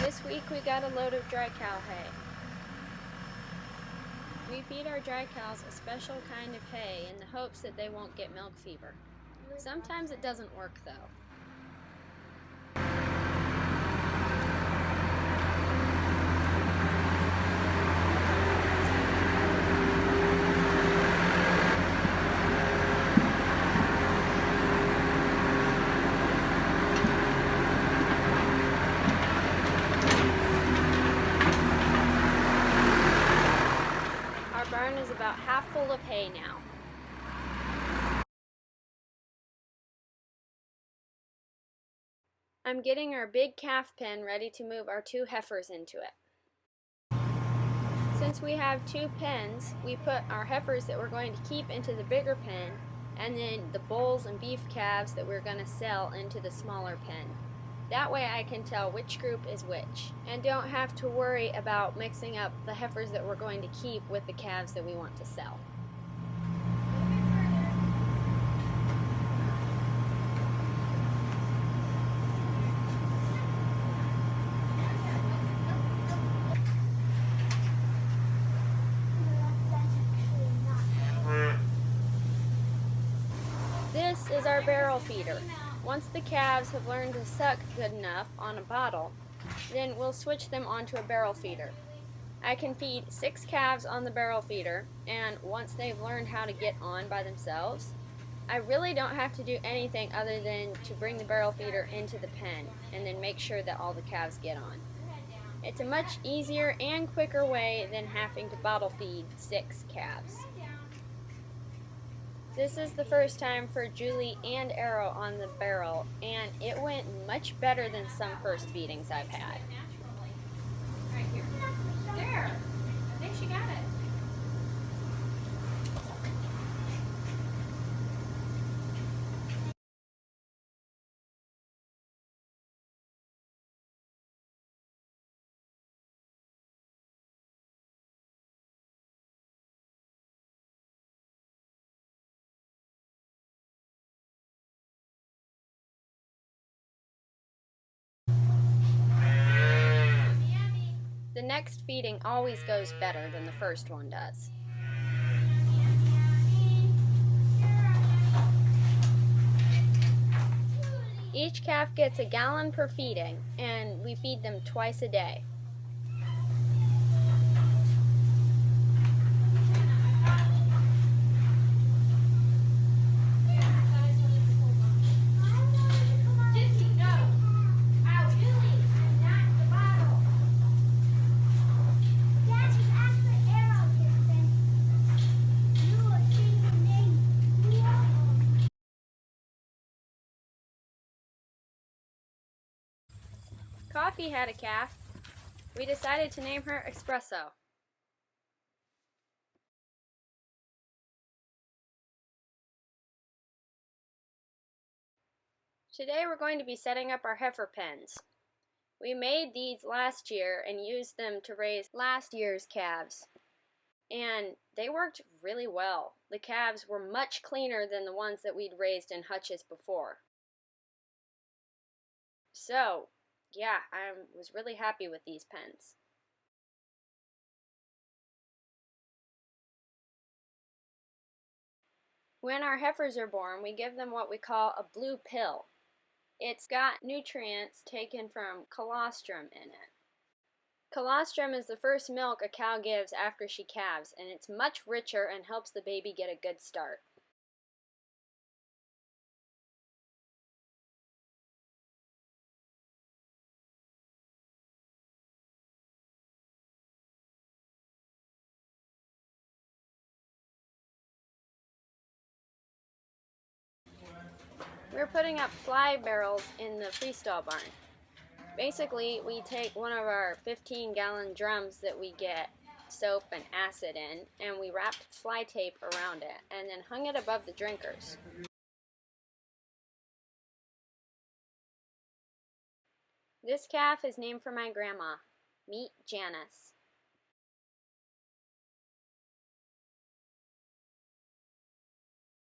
This week we got a load of dry cow hay. We feed our dry cows a special kind of hay in the hopes that they won't get milk fever. Sometimes it doesn't work though. Our barn is about half full of hay now. I'm getting our big calf pen ready to move our 2 heifers into it. Since we have 2 pens, we put our heifers that we're going to keep into the bigger pen, and then the bulls and beef calves that we're going to sell into the smaller pen. That way I can tell which group is which, and don't have to worry about mixing up the heifers that we're going to keep with the calves that we want to sell. This is our barrel feeder. Once the calves have learned to suck good enough on a bottle, then we'll switch them onto a barrel feeder. I can feed 6 calves on the barrel feeder, and once they've learned how to get on by themselves, I really don't have to do anything other than to bring the barrel feeder into the pen and then make sure that all the calves get on. It's a much easier and quicker way than having to bottle feed 6 calves. This is the first time for Julie and Arrow on the barrel, and it went much better than some first feedings I've had. Right here. There. I think she got it. The next feeding always goes better than the first one does. Each calf gets a gallon per feeding, and we feed them twice a day. Coffee had a calf. We decided to name her Espresso. Today we're going to be setting up our heifer pens. We made these last year and used them to raise last year's calves. And they worked really well. The calves were much cleaner than the ones that we'd raised in hutches before. So, yeah, I was really happy with these pens. When our heifers are born, we give them what we call a blue pill. It's got nutrients taken from colostrum in it. Colostrum is the first milk a cow gives after she calves, and it's much richer and helps the baby get a good start. We're putting up fly barrels in the freestall barn. Basically, we take one of our 15-gallon drums that we get soap and acid in, and we wrapped fly tape around it, and then hung it above the drinkers. This calf is named for my grandma. Meet Janice.